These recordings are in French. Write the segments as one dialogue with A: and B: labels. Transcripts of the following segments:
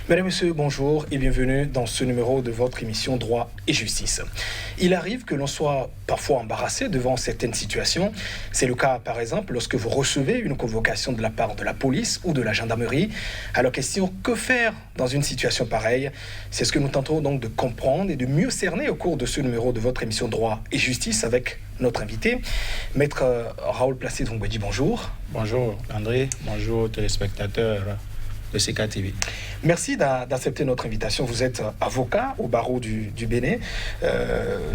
A: Mesdames et messieurs, bonjour et bienvenue dans ce numéro de votre émission Droit et Justice. Il arrive que l'on soit parfois embarrassé devant certaines situations. C'est le cas, par exemple, lorsque vous recevez une convocation de la part de la police ou de la gendarmerie. Alors, question, que faire dans une situation pareille? C'est ce que nous tenterons donc de comprendre et de mieux cerner au cours de ce numéro de votre émission Droit et Justice avec notre invité, Maître Raoul Placide Vongwedi. Bonjour.
B: Bonjour André, bonjour téléspectateurs de CKTV.
A: Merci d'accepter notre invitation. Vous êtes avocat au barreau du Bénin.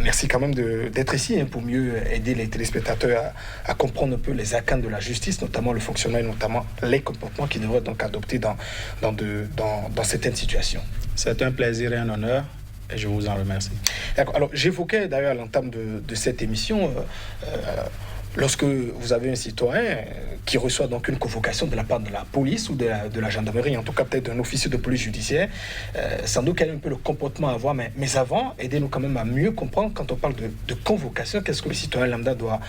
A: Merci quand même d'être ici pour mieux aider les téléspectateurs à comprendre un peu les arcanes de la justice, notamment le fonctionnement et notamment les comportements qu'ils devraient donc adopter dans certaines situations.
B: C'est un plaisir et un honneur et je vous en remercie.
A: D'accord. Alors, j'évoquais d'ailleurs à l'entame de cette émission lorsque vous avez un citoyen qui reçoit donc une convocation de la part de la police ou de la gendarmerie, en tout cas peut-être d'un officier de police judiciaire, sans doute quel est un peu le comportement à avoir, mais avant, aidez-nous quand même à mieux comprendre quand on parle de convocation, qu'est-ce que le citoyen lambda doit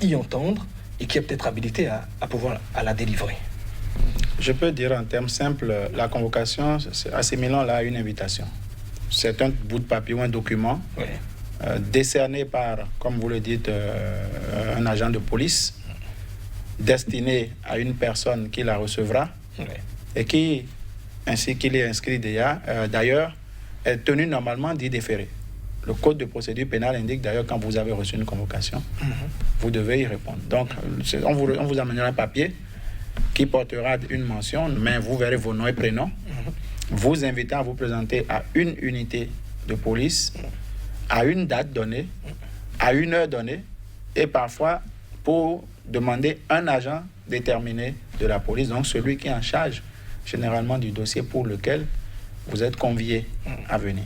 A: y entendre et qui est peut-être habilité à pouvoir la délivrer.
B: Je peux dire en termes simples, la convocation, c'est assimilant là à une invitation. C'est un bout de papier ou un document. Oui. Décerné par, comme vous le dites, un agent de police, destiné à une personne qui la recevra, oui, et qui, ainsi qu'il est inscrit d'ailleurs, est tenu normalement d'y déférer. Le code de procédure pénale indique d'ailleurs quand vous avez reçu une convocation, vous devez y répondre. Donc, on vous amènera un papier qui portera une mention, mais vous verrez vos noms et prénoms, vous invitant à vous présenter à une unité de police, à une date donnée, à une heure donnée, et parfois pour demander un agent déterminé de la police, donc celui qui est en charge généralement du dossier pour lequel vous êtes convié à venir.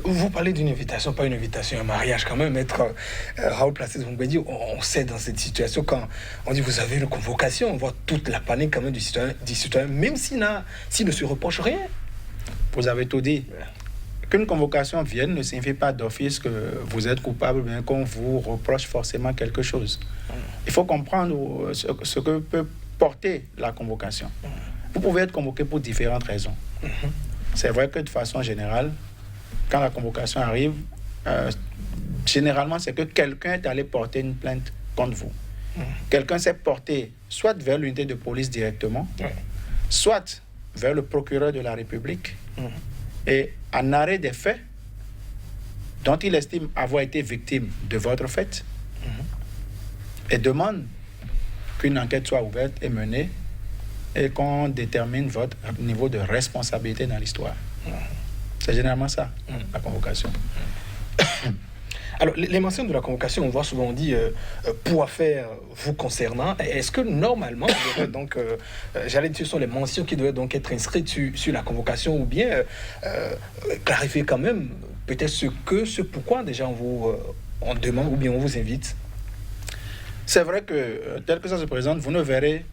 A: Vous parlez d'une invitation, pas une invitation à un mariage quand même, Maître Raoul Placide Vongwedi. On sait dans cette situation, quand on dit vous avez une convocation, on voit toute la panique quand même du citoyen même s'il ne se reproche rien.
B: Vous avez tout dit. Qu'une convocation vienne ne signifie pas d'office que vous êtes coupable, bien qu'on vous reproche forcément quelque chose. Il faut comprendre ce que peut porter la convocation. Vous pouvez être convoqué pour différentes raisons. C'est vrai que de façon générale, quand la convocation arrive, généralement c'est que quelqu'un est allé porter une plainte contre vous. Quelqu'un s'est porté soit vers l'unité de police directement, soit vers le procureur de la République, et en arrêt des faits dont il estime avoir été victime de votre fait, et demande qu'une enquête soit ouverte et menée et qu'on détermine votre niveau de responsabilité dans l'histoire. C'est généralement ça, la convocation.
A: Alors, les mentions de la convocation, on voit souvent, on dit pour affaire vous concernant. Est-ce que normalement, donc, j'allais dire, ce sont les mentions qui doivent donc être inscrites sur la convocation, ou bien clarifier quand même peut-être ce pourquoi déjà on demande ou bien on vous invite?
B: C'est vrai que tel que ça se présente, vous ne verrez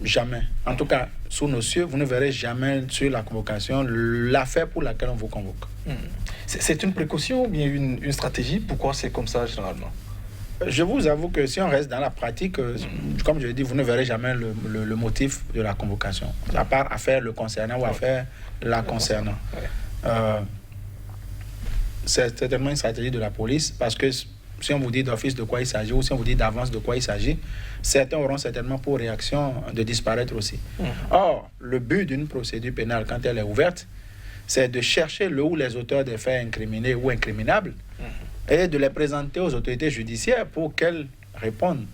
B: jamais, en tout cas sous nos cieux, vous ne verrez jamais sur la convocation l'affaire pour laquelle on vous convoque.
A: C'est une précaution ou bien une stratégie? Pourquoi c'est comme ça généralement?
B: Je vous avoue que si on reste dans la pratique, comme je l'ai dit, vous ne verrez jamais le motif de la convocation, à part affaire le concernant ou affaire la concernant. C'est certainement une stratégie de la police, parce que si on vous dit d'office de quoi il s'agit, ou si on vous dit d'avance de quoi il s'agit, certains auront certainement pour réaction de disparaître aussi. Or, le but d'une procédure pénale, quand elle est ouverte, c'est de chercher le ou les auteurs des faits incriminés ou incriminables et de les présenter aux autorités judiciaires pour qu'elles répondent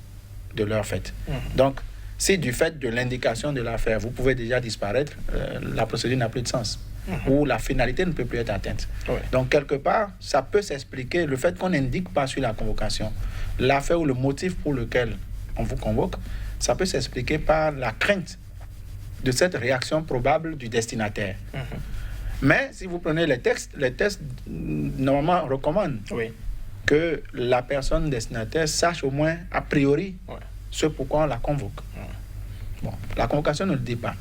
B: de leurs faits. Donc, si du fait de l'indication de l'affaire, vous pouvez déjà disparaître, la procédure n'a plus de sens. Ou la finalité ne peut plus être atteinte. Donc, quelque part, ça peut s'expliquer, le fait qu'on n'indique pas sur la convocation l'affaire ou le motif pour lequel on vous convoque, ça peut s'expliquer par la crainte de cette réaction probable du destinataire. Mais si vous prenez les textes normalement recommandent que la personne destinataire sache au moins a priori ce pourquoi on la convoque. Bon, la convocation ne le dit pas.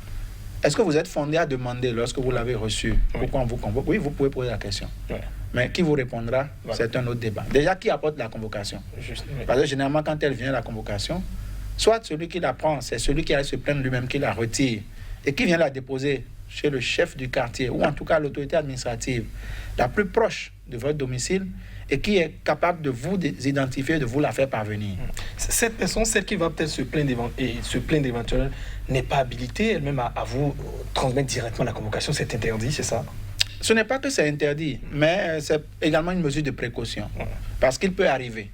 B: Est-ce que vous êtes fondé à demander lorsque vous l'avez reçu pourquoi on vous convoque? Oui, vous pouvez poser la question. Mais qui vous répondra, c'est un autre débat. Déjà, qui apporte la convocation? Parce que généralement, quand elle vient, la convocation, soit celui qui la prend, c'est celui qui allait se plaindre lui-même qui la retire et qui vient la déposer chez le chef du quartier ou en tout cas l'autorité administrative la plus proche de votre domicile et qui est capable de vous identifier, de vous la faire parvenir.
A: Cette personne, celle qui va peut-être se plaindre éventuellement, n'est pas habilitée elle-même à vous transmettre directement la convocation. C'est interdit, c'est ça?
B: Ce n'est pas que c'est interdit, mais c'est également une mesure de précaution. Parce qu'il peut arriver,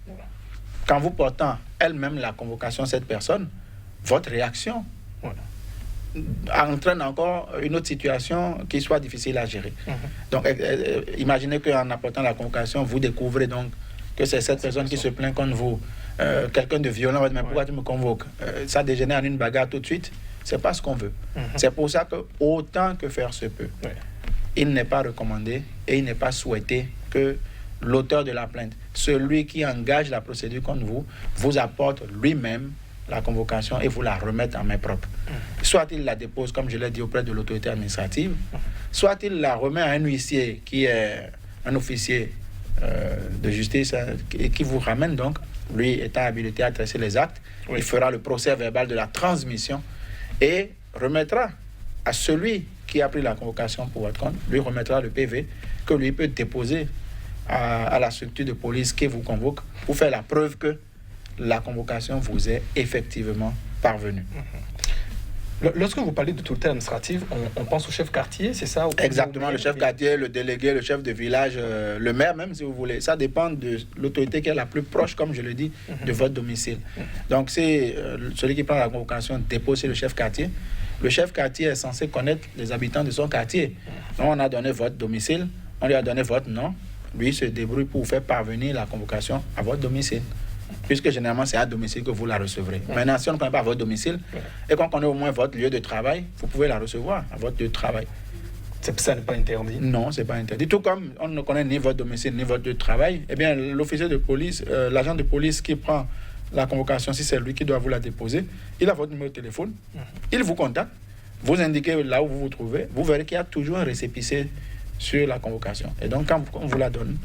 B: qu'en vous portant elle-même la convocation à cette personne, votre réaction entraîne encore une autre situation qui soit difficile à gérer. Donc, imaginez qu'en apportant la convocation, vous découvrez donc que c'est cette personne qui se plaint contre vous. Quelqu'un de violent va dire, mais pourquoi tu me convoques? Ça dégénère en une bagarre tout de suite. C'est pas ce qu'on veut. C'est pour ça que, autant que faire se peut, il n'est pas recommandé et il n'est pas souhaité que l'auteur de la plainte, celui qui engage la procédure contre vous, vous apporte lui-même la convocation et vous la remette en main propre. Soit il la dépose, comme je l'ai dit, auprès de l'autorité administrative, soit il la remet à un huissier qui est un officier de justice et qui vous ramène donc, lui étant habilité à dresser les actes, il fera le procès verbal de la transmission et remettra à celui qui a pris la convocation pour votre compte, lui remettra le PV que lui peut déposer à la structure de police qui vous convoque pour faire la preuve que la convocation vous est effectivement parvenue.
A: Lorsque vous parlez d'autorité administrative, on pense au chef quartier, c'est ça?
B: Exactement, le chef quartier, le délégué, le chef de village, le maire même si vous voulez. Ça dépend de l'autorité qui est la plus proche, comme je le dis, de votre domicile. Donc c'est celui qui prend la convocation dépose chez le chef quartier. Le chef quartier est censé connaître les habitants de son quartier. Donc on a donné votre domicile, on lui a donné votre nom. Lui se débrouille pour vous faire parvenir la convocation à votre domicile. Puisque généralement c'est à domicile que vous la recevrez. Maintenant, si on ne connaît pas votre domicile et qu'on connaît au moins votre lieu de travail, vous pouvez la recevoir à votre lieu de travail.
A: Ça n'est pas interdit?
B: Non, ce n'est pas interdit. Tout comme on ne connaît ni votre domicile ni votre lieu de travail, eh bien l'officier de police, l'agent de police qui prend la convocation, si c'est lui qui doit vous la déposer, il a votre numéro de téléphone, il vous contacte, vous indiquez là où vous vous trouvez, vous verrez qu'il y a toujours un récépissé sur la convocation. Et donc quand on vous la donne,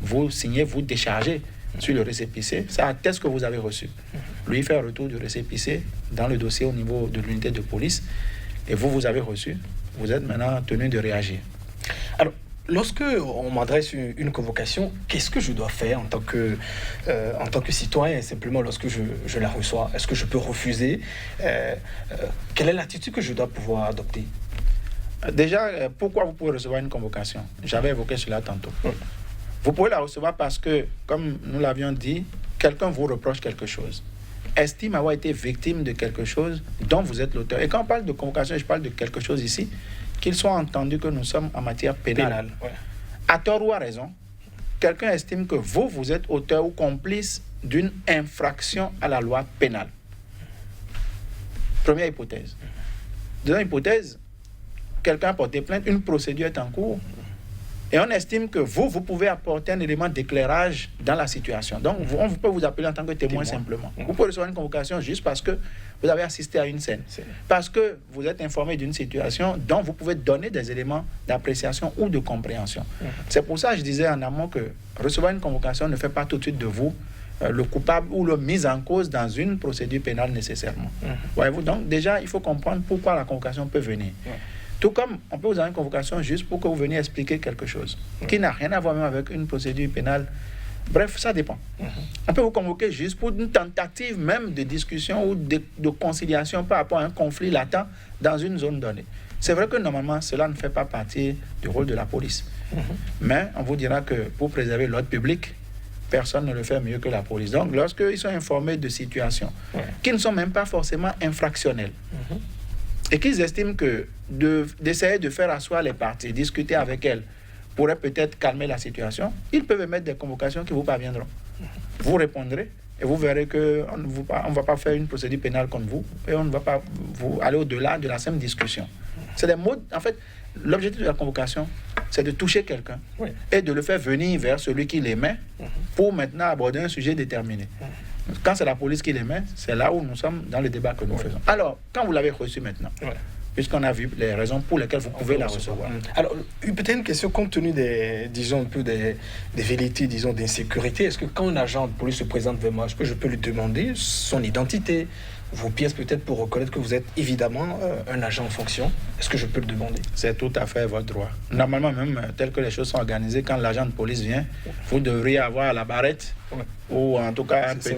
B: vous signez, vous déchargez sur le récépissé, ça atteste que vous avez reçu. Lui fait un retour du récépissé dans le dossier au niveau de l'unité de police et vous avez reçu. Vous êtes maintenant tenu de réagir.
A: Alors, lorsque on m'adresse une convocation, qu'est-ce que je dois faire en tant que citoyen, simplement lorsque je la reçois? Est-ce que je peux refuser? Quelle est l'attitude que je dois pouvoir adopter?
B: Déjà, pourquoi vous pouvez recevoir une convocation? J'avais évoqué cela tantôt. Vous pouvez la recevoir parce que, comme nous l'avions dit, quelqu'un vous reproche quelque chose, estime avoir été victime de quelque chose dont vous êtes l'auteur. Et quand on parle de convocation, je parle de quelque chose ici, qu'il soit entendu que nous sommes en matière pénale. À tort ou à raison, quelqu'un estime que vous êtes auteur ou complice d'une infraction à la loi pénale. Première hypothèse. Deuxième hypothèse, quelqu'un a porté plainte, une procédure est en cours, et on estime que vous pouvez apporter un élément d'éclairage dans la situation. Donc, on peut vous appeler en tant que témoin simplement. Vous pouvez recevoir une convocation juste parce que vous avez assisté à une scène. Parce que vous êtes informé d'une situation dont vous pouvez donner des éléments d'appréciation ou de compréhension. C'est pour ça que je disais en amont que recevoir une convocation ne fait pas tout de suite de vous le coupable ou le mis en cause dans une procédure pénale nécessairement. Voyez-vous, donc déjà, il faut comprendre pourquoi la convocation peut venir. Tout comme on peut vous avoir une convocation juste pour que vous veniez expliquer quelque chose qui n'a rien à voir même avec une procédure pénale. Bref, ça dépend. On peut vous convoquer juste pour une tentative même de discussion ou de conciliation par rapport à un conflit latent dans une zone donnée. C'est vrai que normalement, cela ne fait pas partie du rôle de la police. Mais on vous dira que pour préserver l'ordre public, personne ne le fait mieux que la police. Donc, lorsqu'ils sont informés de situations qui ne sont même pas forcément infractionnelles, et qu'ils estiment que d'essayer de faire asseoir les parties, discuter avec elles, pourrait peut-être calmer la situation, ils peuvent émettre des convocations qui vous parviendront. Vous répondrez et vous verrez qu'on ne va pas faire une procédure pénale contre vous et on ne va pas vous aller au-delà de la simple discussion. C'est des mots, en fait, l'objectif de la convocation, c'est de toucher quelqu'un et de le faire venir vers celui qui l'émet pour maintenant aborder un sujet déterminé. Quand c'est la police qui l'émet, c'est là où nous sommes dans le débat que nous faisons. Alors, quand vous l'avez reçu maintenant, puisqu'on a vu les raisons pour lesquelles vous pouvez la recevoir.
A: Alors, peut-être une question compte tenu disons, un peu des velléités, disons, d'insécurité. Est-ce que quand un agent de police se présente devant moi, est-ce que je peux lui demander son identité, vos pièces peut-être pour reconnaître que vous êtes évidemment un agent en fonction? Est-ce que je peux le demander?
B: C'est tout à fait votre droit. Normalement même, tel que les choses sont organisées, quand l'agent de police vient, vous devriez avoir la barrette ou en tout cas un petit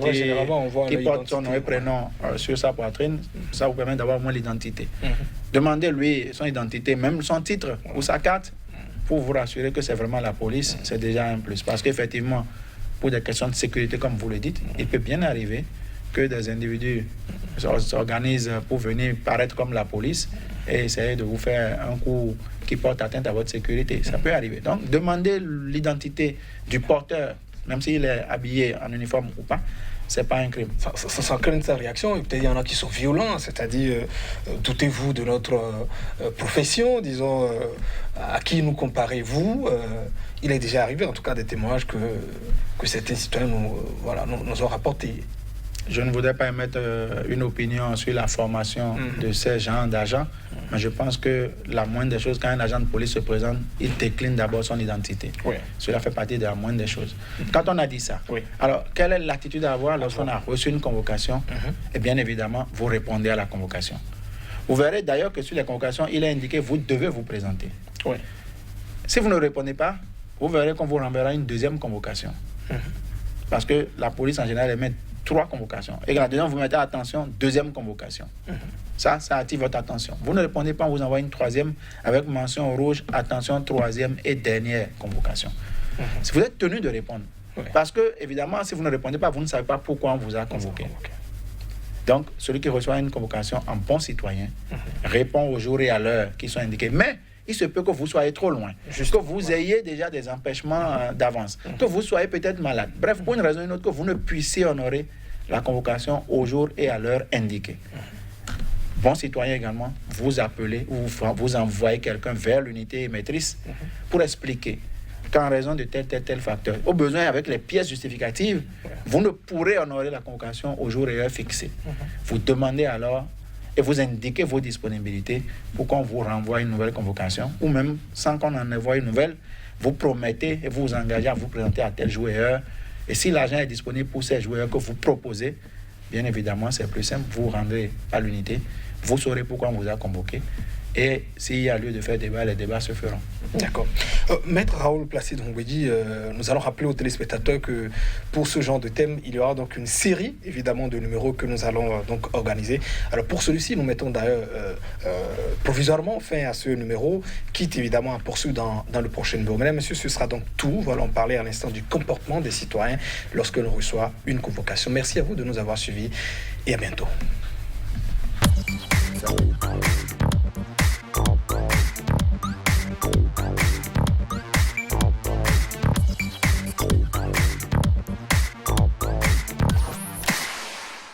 B: qui porte son nom et prénom sur sa poitrine. Ça vous permet d'avoir au moins l'identité. Demandez-lui son identité, même son titre ou sa carte, pour vous rassurer que c'est vraiment la police. C'est déjà un plus. Parce qu'effectivement, pour des questions de sécurité, comme vous le dites, il peut bien arriver que des individus s'organisent pour venir paraître comme la police et essayer de vous faire un coup qui porte atteinte à votre sécurité. Ça peut arriver. Donc, demandez l'identité du porteur, même s'il est habillé en uniforme ou pas, c'est pas un crime.
A: Ça craint sa réaction. Peut-être il y en a qui sont violents, c'est-à-dire, doutez-vous de notre profession, disons, à qui nous comparez-vous? Il est déjà arrivé, en tout cas, des témoignages que certains citoyens nous ont rapportés.
B: Je ne voudrais pas émettre une opinion sur la formation de ces gens d'agents, mais je pense que la moindre des choses, quand un agent de police se présente, il décline d'abord son identité. Cela fait partie de la moindre des choses. Quand on a dit ça, alors quelle est l'attitude à avoir lorsqu'on a reçu une convocation? Et bien évidemment, vous répondez à la convocation. Vous verrez d'ailleurs que sur les convocations, il est indiqué vous devez vous présenter. Si vous ne répondez pas, vous verrez qu'on vous renverra une deuxième convocation. Parce que la police en général émet 3 convocations. Et la deuxième, vous mettez attention, deuxième convocation. Ça attire votre attention. Vous ne répondez pas, on vous envoie une troisième avec mention rouge, attention, troisième et dernière convocation. Si vous êtes tenu de répondre. Parce que, évidemment, si vous ne répondez pas, vous ne savez pas pourquoi on vous a convoqué. Donc, celui qui reçoit une convocation en bon citoyen répond au jour et à l'heure qui sont indiqués. Mais il se peut que vous soyez trop loin, que vous ayez déjà des empêchements d'avance, que vous soyez peut-être malade. Bref, pour une raison ou une autre, que vous ne puissiez honorer la convocation au jour et à l'heure indiquée. Bon citoyen également, vous appelez ou vous envoyez quelqu'un vers l'unité émettrice pour expliquer qu'en raison de tel facteur, au besoin avec les pièces justificatives, vous ne pourrez honorer la convocation au jour et heure fixé. Vous demandez alors et vous indiquez vos disponibilités pour qu'on vous renvoie une nouvelle convocation, ou même sans qu'on en envoie une nouvelle, vous promettez et vous vous engagez à vous présenter à tel jour et heure. Et si l'agent est disponible pour ces jours et heures que vous proposez, bien évidemment, c'est plus simple, vous rendrez à l'unité, vous saurez pourquoi on vous a convoqué. Et s'il y a lieu de faire débat, les débats se feront.
A: D'accord. Maître Raoul Placide Ngwedi, nous allons rappeler aux téléspectateurs que pour ce genre de thème, il y aura donc une série, évidemment, de numéros que nous allons donc organiser. Alors pour celui-ci, nous mettons d'ailleurs provisoirement fin à ce numéro, quitte évidemment à poursuivre dans le prochain numéro. Mesdames, Messieurs, ce sera donc tout. Voilà, on parlait à l'instant du comportement des citoyens lorsque l'on reçoit une convocation. Merci à vous de nous avoir suivis et à bientôt.